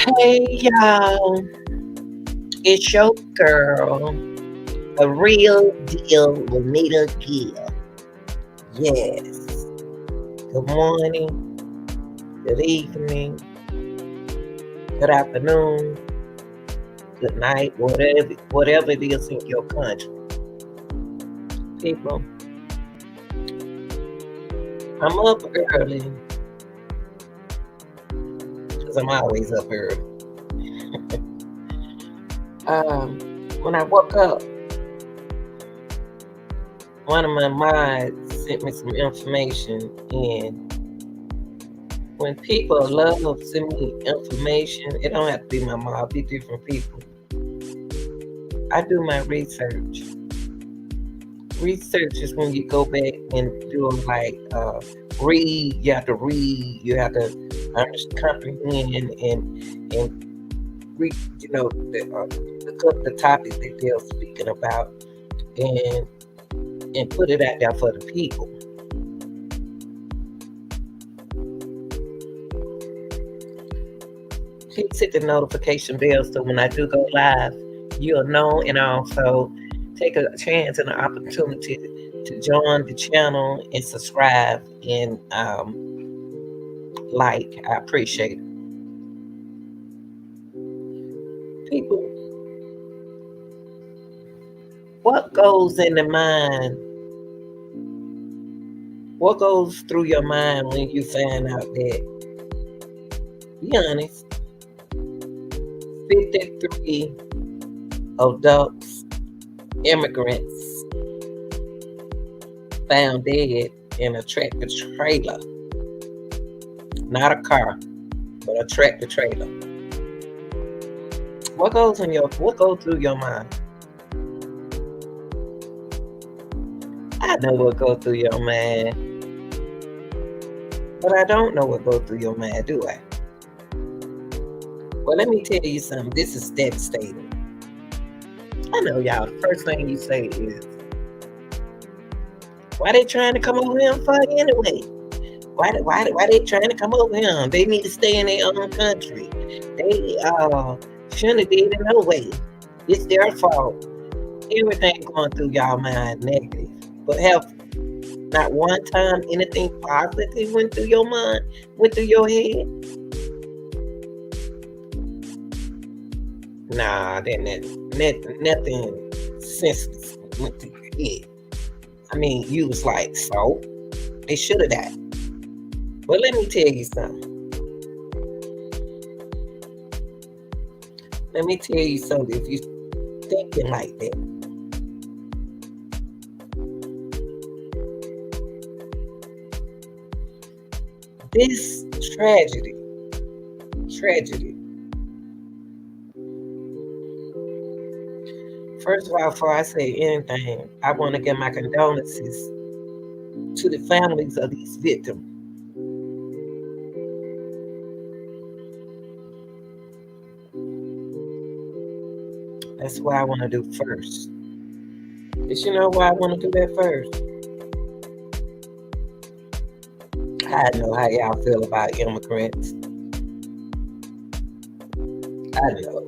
Hey y'all, it's your girl, the real deal, Lanita Gill. Yes. Good morning, good evening, good afternoon, good night, whatever it is in your country. People, I'm up early because I'm always up early. When I woke up, one of my mods sent me some information, and when people love send me information, it don't have to be my mom, be different people. I do my research. Research is when you go back and do like read. You have to read. You have to comprehend and read. Look up the topic that they're speaking about and put it out there for the people. Please hit the notification bell so when I do go live, you'll know, and also take a chance and an opportunity to join the channel and subscribe and like. I appreciate it. People, what goes in the mind? What goes through your mind when you find out that, be honest, 53 adults, immigrants, found dead in a tractor trailer? Not a car, but a tractor trailer. What goes through your mind? I know what goes through your mind, but I don't know what goes through your mind, do I? Well, let me tell you something. This is devastating. I know, y'all. The first thing you say is, why they trying to come over here for anyway? Why they trying to come over here? They need to stay in their own country. They shouldn't have did it no way. It's their fault. Everything going through y'all mind negative. But have not one time anything positive went through your mind, went through your head? Nah, nothing senseless went through your head. I mean, you was like, so? They should have died. But let me tell you something. Let me tell you something. If you're thinking like that, this tragedy. First of all, before I say anything, I want to give my condolences to the families of these victims. That's what I want to do first. But you know why I want to do that first? I know how y'all feel about immigrants. I know.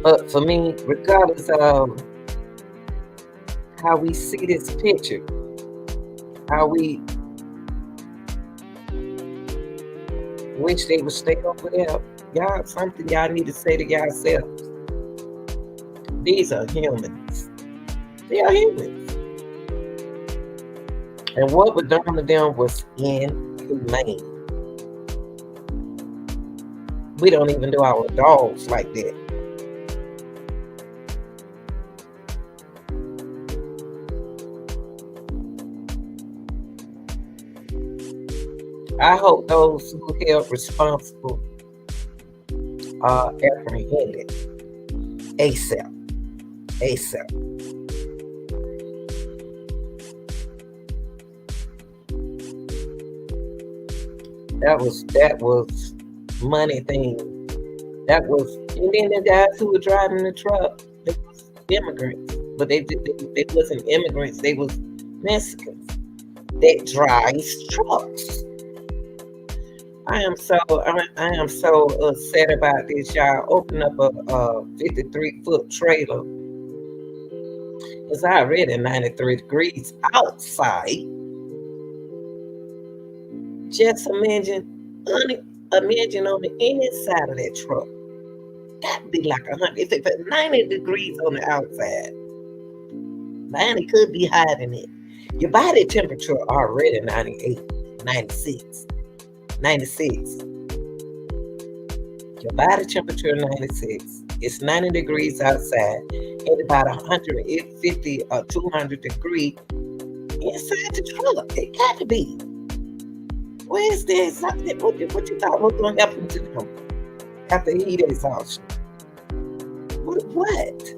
But for me, regardless of how we see this picture, how we wish they would stay over there, y'all, something y'all need to say to yourselves. These are humans. They are humans. And what was done to them was inhumane. We don't even do our dogs like that. I hope those who held responsible are apprehended ASAP. That was money thing. That was, and then the guys who were driving the truck, they was immigrants. but they wasn't immigrants. They was Mexicans that drives trucks. I am so upset about this, y'all. Open up a 53-foot trailer. It's already 93 degrees outside. Just imagine on the inside of that truck. That'd be like 100. If it's 90 degrees on the outside, 90 could be higher than it. Your body temperature already 98, 96, 96. Your body temperature 96. It's 90 degrees outside and about 150 or 200 degrees inside the truck. It got to be. Where's this? What you thought was going to happen to them after heat exhaustion? What?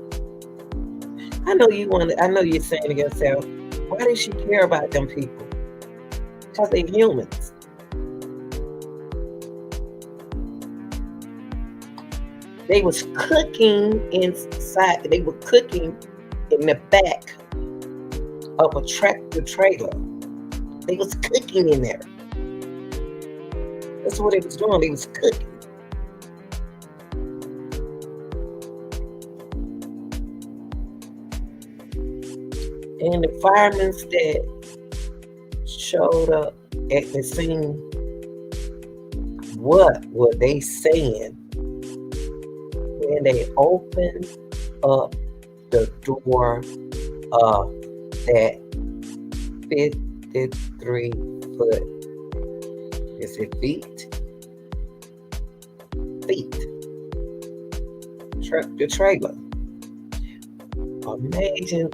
I know you're saying to yourself, why does she care about them people? Because they're humans. They was cooking inside. They were cooking in the back of a tractor trailer. They was cooking in there. That's what they was doing. They was cooking. And the firemen that showed up at the scene, what were they saying when they opened up the door of that 53-foot, is it feet? Feet. The trailer. Imagine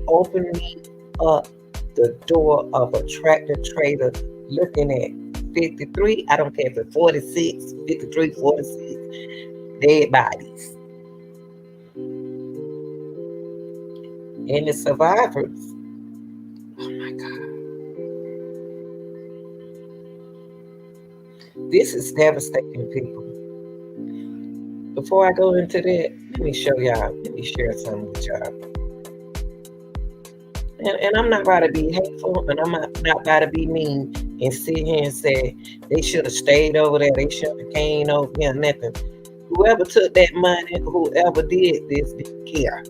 opening up the door of a tractor trailer looking at 53, I don't care if it's 46, 53, 46, dead bodies. And the survivors, oh my God. This is devastating, people. Before I go into that, let me share something with y'all. And I'm not about to be hateful, and I'm not about to be mean and sit here and say they should have stayed over there, they should have came over here, nothing. Whoever took that money, whoever did this, didn't care.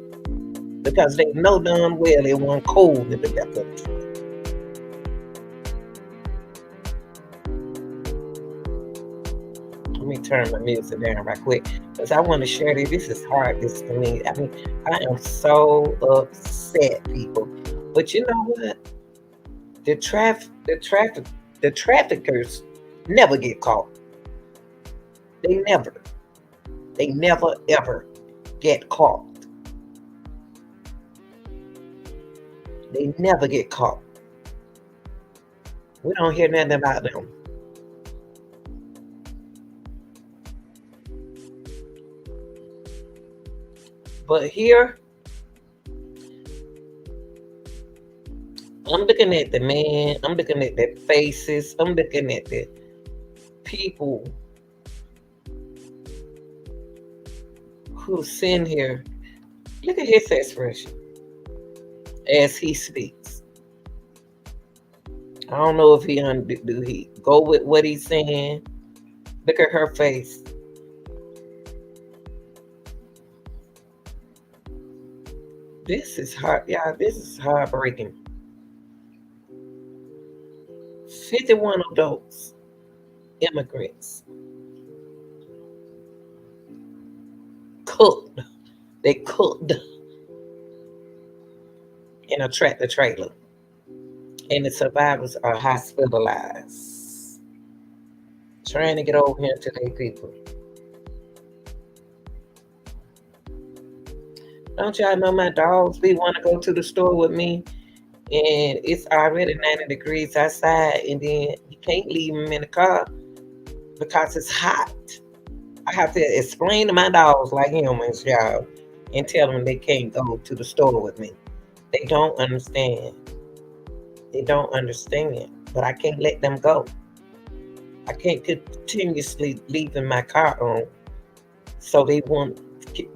Because they know darn well it wasn't cold in the back of the truck. Let me turn my music down right quick because I want to share this. This is hard. This to me. I mean, I am so upset, people. But you know what? The traffickers never get caught. They never ever get caught. They never get caught. We don't hear nothing about them. But here, I'm looking at the man, I'm looking at their faces, I'm looking at the people who sitting here. Look at his expression as he speaks. I don't know if do he go with what he's saying. Look at her face. This is hard, y'all. This is heartbreaking. 51 adults, immigrants, cooked. They cooked in a tractor trailer, and the survivors are hospitalized, trying to get over here to their people. Don't y'all know my dogs? They want to go to the store with me, and it's already 90 degrees outside, and then you can't leave them in the car because it's hot. I have to explain to my dogs like humans, y'all, and tell them they can't go to the store with me. They don't understand. They don't understand, but I can't let them go. I can't continuously leaving my car on so they won't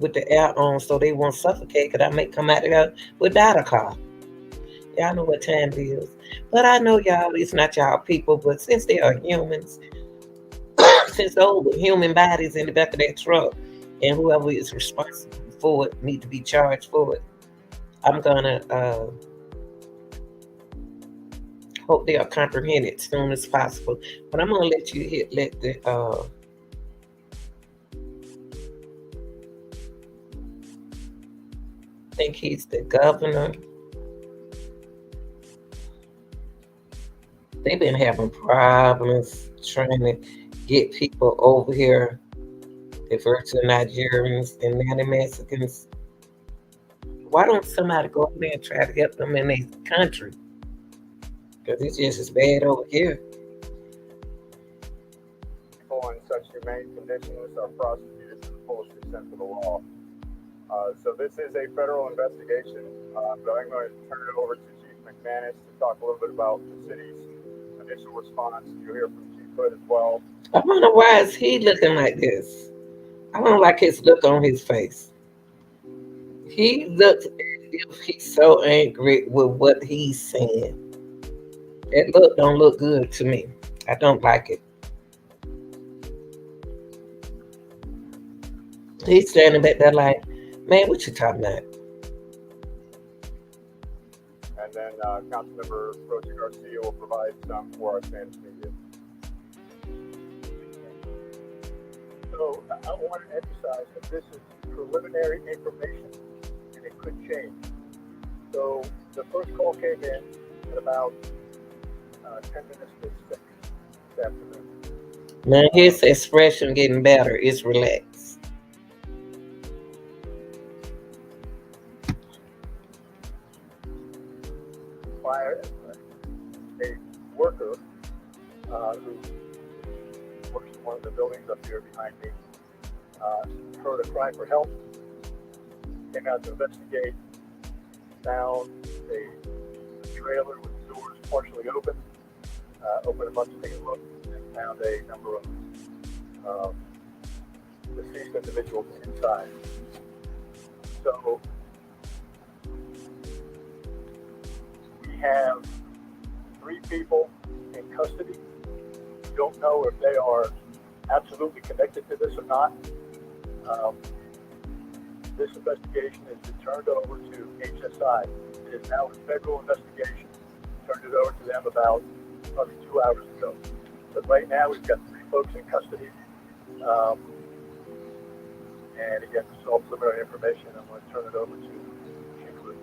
with the air on so they won't suffocate. Cause I may come out of there without a car. Y'all know what time it is. But I know y'all, it's not y'all people. But since they are humans, since those human bodies in the back of that truck, and whoever is responsible for it need to be charged for it, I'm gonna hope they are comprehended as soon as possible. But I'm gonna let you let the think he's the governor. They've been having problems trying to get people over here, divert to Nigerians and now the Mexicans. Why don't somebody go over there and try to help them in their country? Because it's just as bad over here. People in such humane conditions are prosecuted to the fullest extent of the law. So this is a federal investigation, but I'm going to turn it over to Chief McManus to talk a little bit about the city's initial response. You'll hear from Chief Hood as well. I wonder why is he looking like this? I don't like his look on his face. He looks as if he's so angry with what he's saying. That look don't look good to me. I don't like it. He's standing back there like, man, what you talking about? And then Councilmember Rosa Garcia will provide some for our Spanish media. So I want to emphasize that this is preliminary information and it could change. So the first call came in at about 10 minutes to 6 this afternoon. Now his expression getting better is relaxed. By a worker who works in one of the buildings up here behind me, heard a cry for help, came out to investigate, found a trailer with the doors partially open, opened them up to take a look, and found a number of deceased individuals inside. So we have 3 people in custody. We don't know if they are absolutely connected to this or not. This investigation has been turned over to HSI. It is now a federal investigation. Turned it over to them about probably 2 hours ago. But right now we've got 3 folks in custody. And again, this is all preliminary information. I'm going to turn it over to Chief Hood.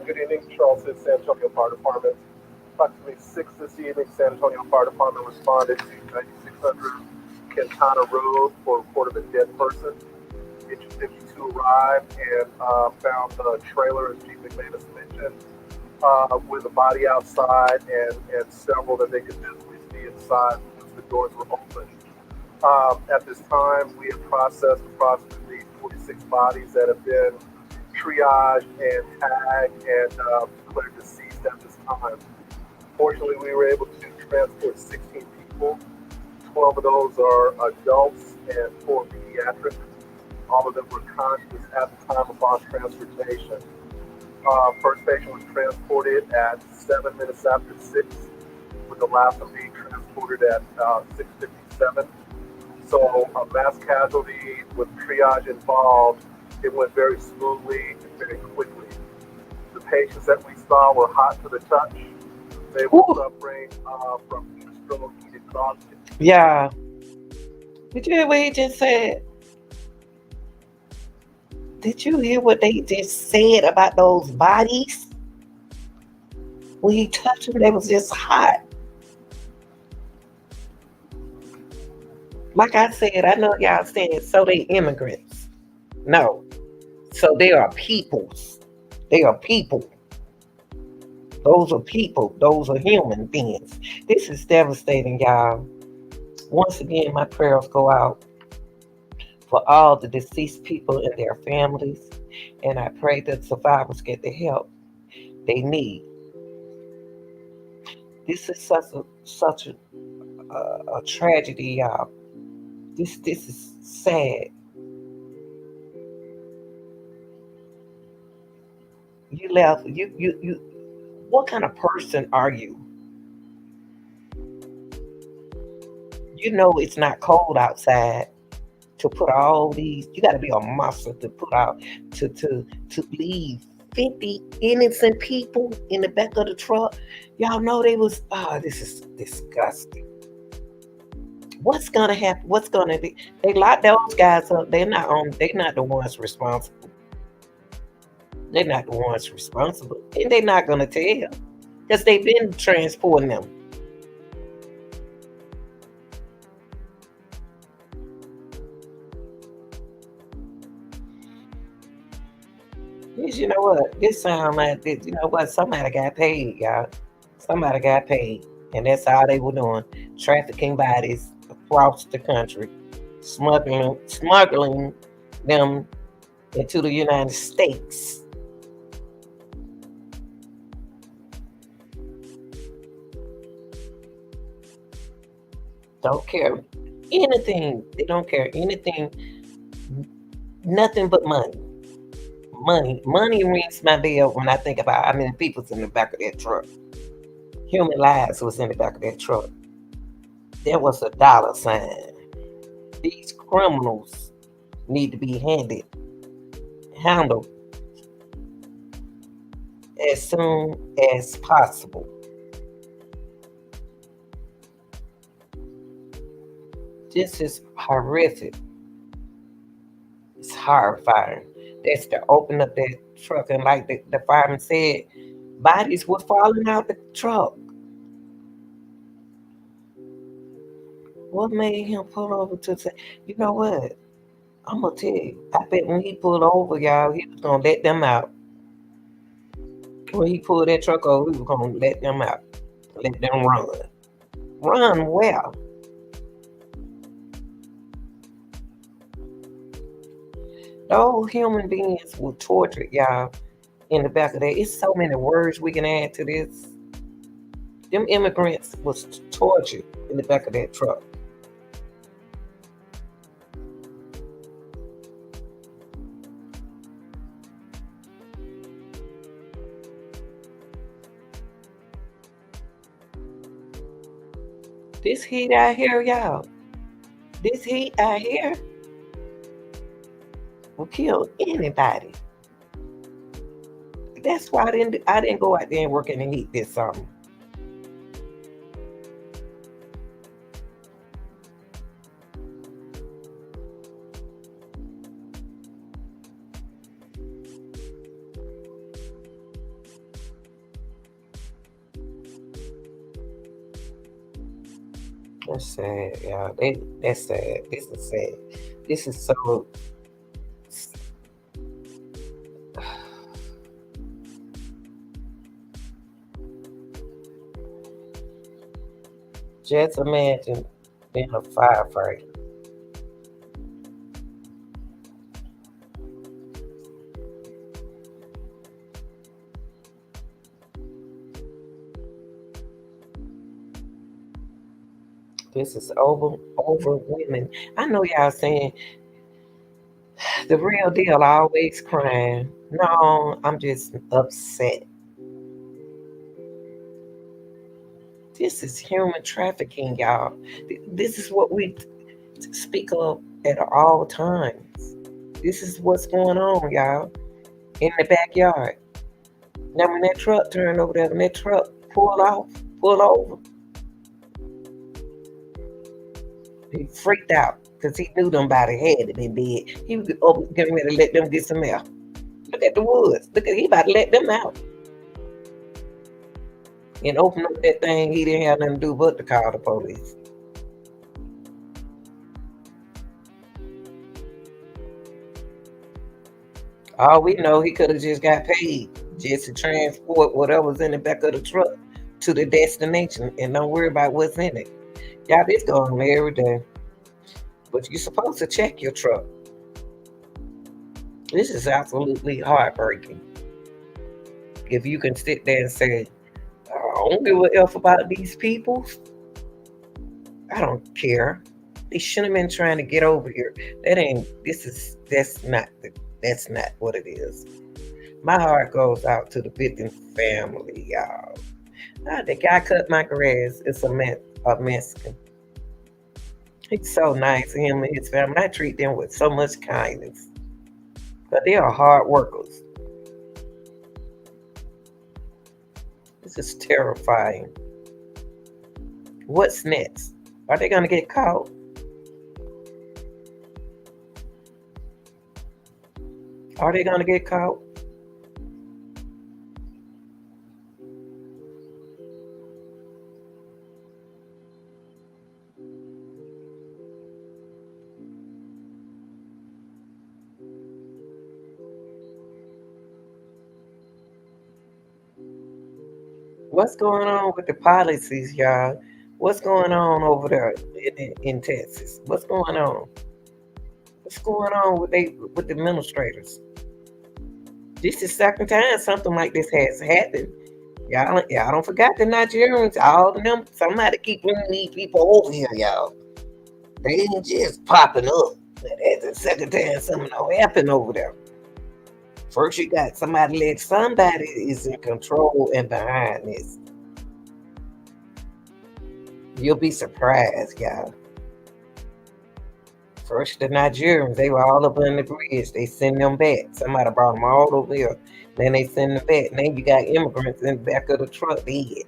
Good evening, Charleston, San Antonio Fire Department. Approximately 6 this evening, San Antonio Fire Department responded to 9600 Quintana Road for a report of a dead person. Engine 52 arrived and found the trailer, as Chief McManus mentioned, with a body outside and several that they could visibly see inside once the doors were open. At this time, we have processed approximately 46 bodies that have been triaged and tagged and declared deceased at this time. Fortunately, we were able to transport 16 people. 12 of those are adults and 4 pediatric. All of them were conscious at the time of our transportation. First patient was transported at 7 minutes after 6, with the last one being transported at 6:57. So a mass casualty with triage involved, it went very smoothly and very quickly. The patients that we saw were hot to the touch. They were suffering from stroke and exhaustion. Yeah. Did you hear what he just said? Did you hear what they just said about those bodies? When he touched them, they was just hot. Like I said, I know y'all saying, so they immigrants. No. So they are peoples. They are people. Those are people. Those are human beings. This is devastating, y'all. Once again, my prayers go out for all the deceased people and their families. And I pray that survivors get the help they need. This is such a tragedy, y'all. This is sad. You left. You. What kind of person are you? You know it's not cold outside to put all these. You got to be a monster to put out to leave 50 innocent people in the back of the truck. Y'all know they was. Oh, this is disgusting. What's gonna happen? What's gonna be? They locked those guys up. They're not on. They're not the ones responsible. They're not the ones responsible, and they're not gonna tell because they've been transporting them. Yes, you know what? This sound like this. You know what? Somebody got paid, y'all. Somebody got paid, and that's all they were doing: trafficking bodies across the country, smuggling them into the United States. Don't care anything. They don't care anything. Nothing but money. Money rings my bell when I think about how many people's in the back of that truck. Human lives was in the back of that truck. There was a dollar sign. These criminals need to be handled as soon as possible. This is horrific. It's horrifying. That's to open up that truck and like the fireman said, bodies were falling out the truck. What made him pull over to say, you know what? I'm gonna tell you. I bet when he pulled over, y'all, he was gonna let them out. When he pulled that truck over, he was gonna let them out. Let them run. Run well. Those human beings were tortured, y'all, in the back of that. It's so many words we can add to this. Them immigrants was tortured in the back of that truck. This heat out here, y'all. This heat out here will kill anybody. That's why I didn't go out there and work in the heat this summer. That's sad, y'all. That's sad. This is sad. This is so just imagine being a firefighter. This is over women. I know y'all saying the real deal always crying. No, I'm just upset. This is human trafficking, y'all. This is what we speak of at all times. This is what's going on, y'all, in the backyard. Now, when that truck turned over there, when that truck pull over, he freaked out because he knew somebody had it been dead. He was getting ready to let them get some air. Look at the woods. Look at he about to let them out. And open up that thing, he didn't have nothing to do but to call the police. All we know, he could have just got paid just to transport whatever's in the back of the truck to the destination and don't worry about what's in it. Y'all, this going on every day. But you're supposed to check your truck. This is absolutely heartbreaking. If you can sit there and say, I don't give a F about these people. I don't care. They shouldn't have been trying to get over here. That ain't. That's not what it is. My heart goes out to the victim family, y'all. The guy cut my grass. It's a Mexican. He's so nice, him and his family. I treat them with so much kindness. But they are hard workers. This is terrifying. What's next? Are they gonna get caught? Are they gonna get caught? What's going on with the policies, y'all? What's going on over there in Texas? What's going on? What's going on with the administrators? This is the second time something like this has happened. Y'all don't forget the Nigerians. All of them. Somebody keep bringing these people over here, y'all. They ain't just popping up. That's the second time something happened over there. First, you got somebody is in control and behind this. You'll be surprised, y'all. First, the Nigerians, they were all up on the bridge. They send them back. Somebody brought them all over here. Then they send them back. Then you got immigrants in the back of the truck dead.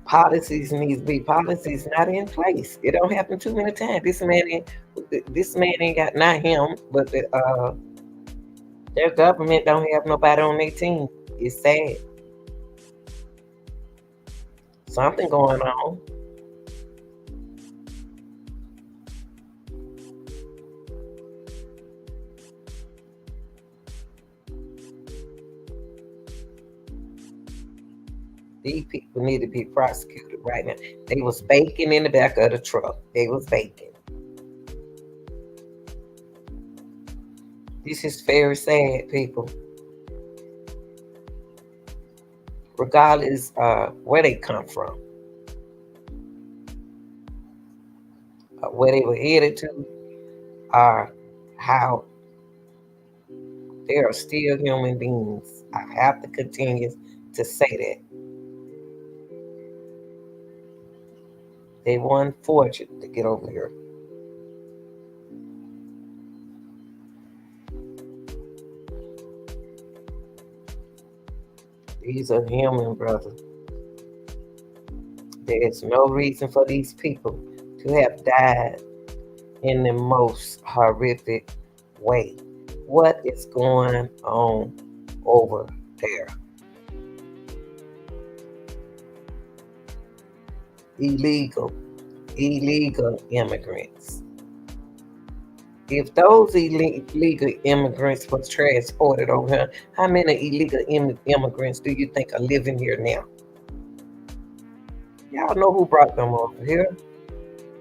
Policies not in place. It don't happen too many times. This man ain't got, not him, but their government don't have nobody on their team. It's sad. Something going on. These people need to be prosecuted right now. They was baking in the back of the truck. They was baking. This is very sad, people. Regardless where they come from, where they were headed to, or how they are still human beings. I have to continue to say that. They were unfortunate to get over here. These are human, brother. There is no reason for these people to have died in the most horrific way. What is going on over there? Illegal immigrants. If those illegal immigrants were transported over here, how many illegal immigrants do you think are living here now? Y'all know who brought them over here.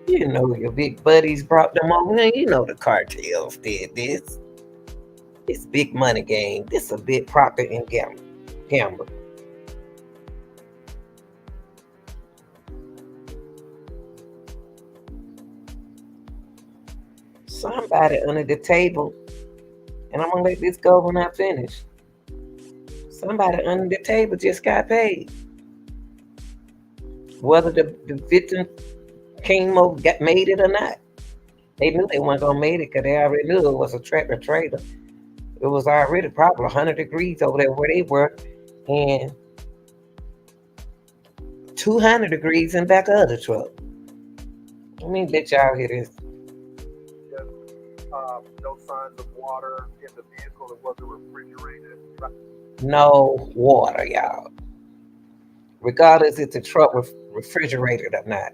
You know your big buddies brought them over here. You know the cartels did this. It's big money game. This a big Procter and Gamble. Somebody under the table, and I'm gonna let this go when I finish. Somebody under the table just got paid. Whether the victim came over, made it or not. They knew they weren't gonna make it because they already knew it was a tractor trailer. It was already probably 100 degrees over there where they were, and 200 degrees in back of the truck. Let me let y'all hear this. No signs of water in the vehicle. It wasn't refrigerated. No water, y'all. Regardless if the truck was refrigerated or not.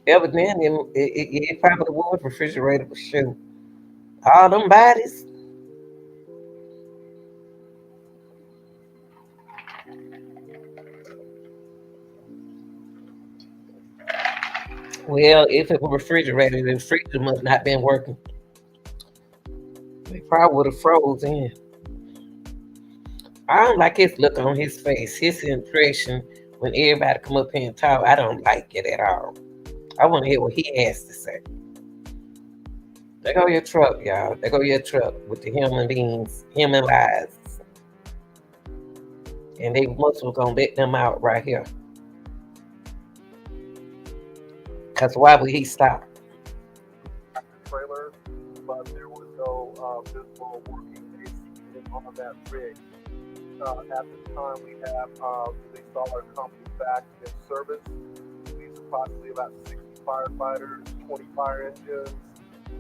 Evidently, it probably was refrigerated for sure. All them bodies. Well, if it was refrigerated, the freezer must not been working. They probably would have froze in. I don't like his look on his face, his impression when everybody come up here and talk. I don't like it at all. I want to hear what he has to say. There go your truck, y'all. There go your truck with the human beings, human lives. And they must was gonna let them out right here. Cause why would he stop? Trailer, but there was no visible working AC on that rig. At this time, we have they saw our company back in service. These approximately about 60 firefighters, 20 fire engines,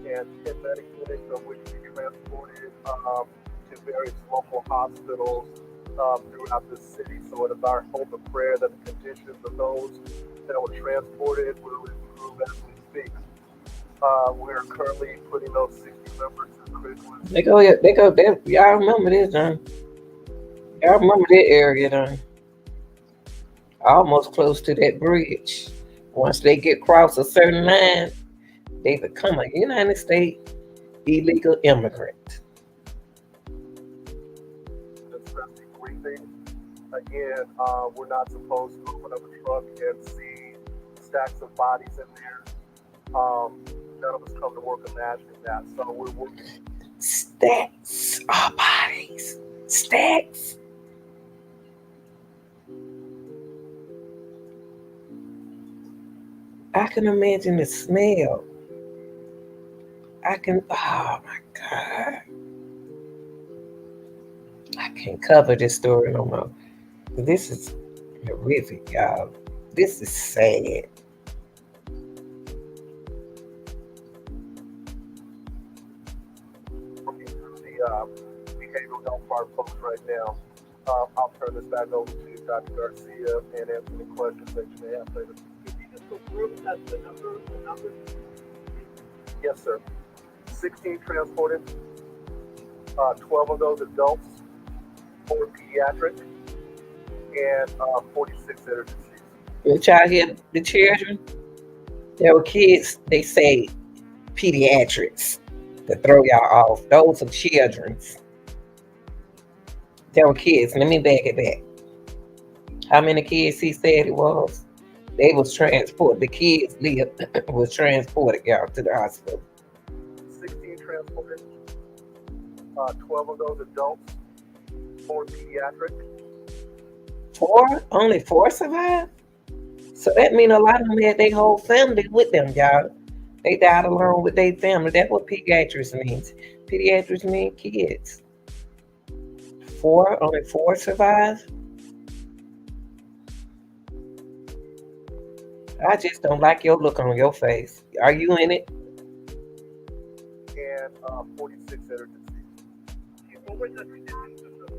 and 10 medic units, of which we transported to various local hospitals throughout the city. So it is our hope and prayer that the conditions of those that were transported will improve as we speak. We're currently putting those 60 members in critical. They go there. Y'all remember this, John? Y'all remember that area, John? Almost close to that bridge. Once they get across a certain line, they become a United States illegal immigrant. That's a great thing. Again, we're not supposed to open up a truck and see stacks of bodies in there. None of us come to work imagining that. So we're working. Stacks of bodies. Stacks. I can imagine the smell. Oh my God. I can't cover this story no more. This is horrific, y'all. This is sad. Working through the behavioral health part folks right now. I'll turn this back over to Dr. Garcia and answer any questions that you may have later. Could you just confirm that the numbers? Yes, sir. 16 transported, 12 of those adults, 4 pediatric, and 46 that are deceased. Did y'all hear the children? There were kids, they say pediatrics to throw y'all off. Those are children's. There were kids. Let me back it back. How many kids he said it was? They was transported. The kids was transported, y'all, to the hospital. 16 transported, 12 of those adults, 4 pediatric. 4? Only 4 survived? So that means a lot of them had their whole family with them, y'all. They died along with their family. That's what pediatrics means. Pediatrics mean kids. 4? Only 4 survived? I just don't like your look on your face. Are you in it? And 46 that are deceased. What were the conditions of those?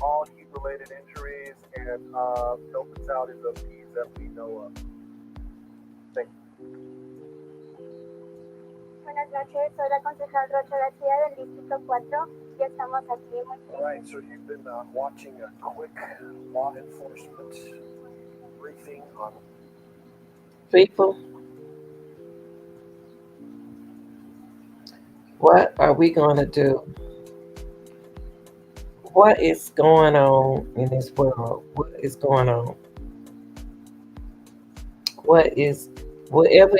All heat-related injuries and no fatalities of these that we know of. Thank you. Buenas noches, soy la concejal Rocha García del Distrito 4 y estamos aquí muy All right, so you've been watching a quick law enforcement briefing on People, what are we going to do? What is going on in this world? What is going on? Whatever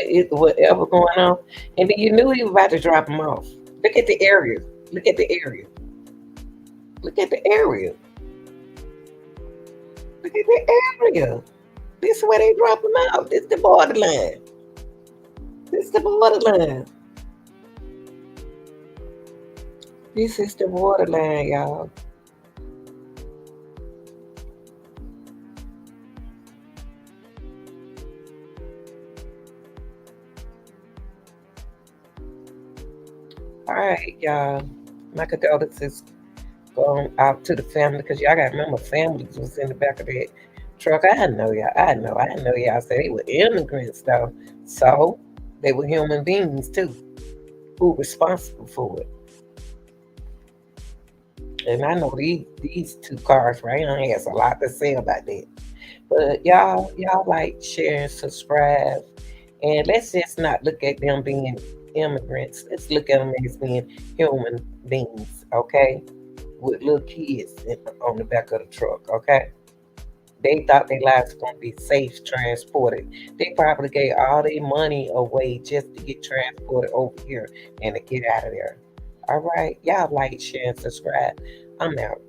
going on? And then you knew he was about to drop him off. Look at the area. Look at the area. Look at the area. Look at the area. This is where they drop him out. This is the borderline. This is the borderline. This is the borderline, y'all. All right, y'all. My condolences going out to the family because y'all gotta remember families was in the back of that truck. I know y'all said they were immigrants though. So they were human beings too. Who responsible for it? And I know these 2 cars right here has a lot to say about that. But y'all like, share, and subscribe. And let's just not look at them being immigrants. Let's look at them as being human beings, okay? with little kids on the back of the truck. Okay, they thought their lives were gonna be safe transported. They probably gave all their money away just to get transported over here and to get out of there. All right, y'all like, share, and subscribe. I'm out.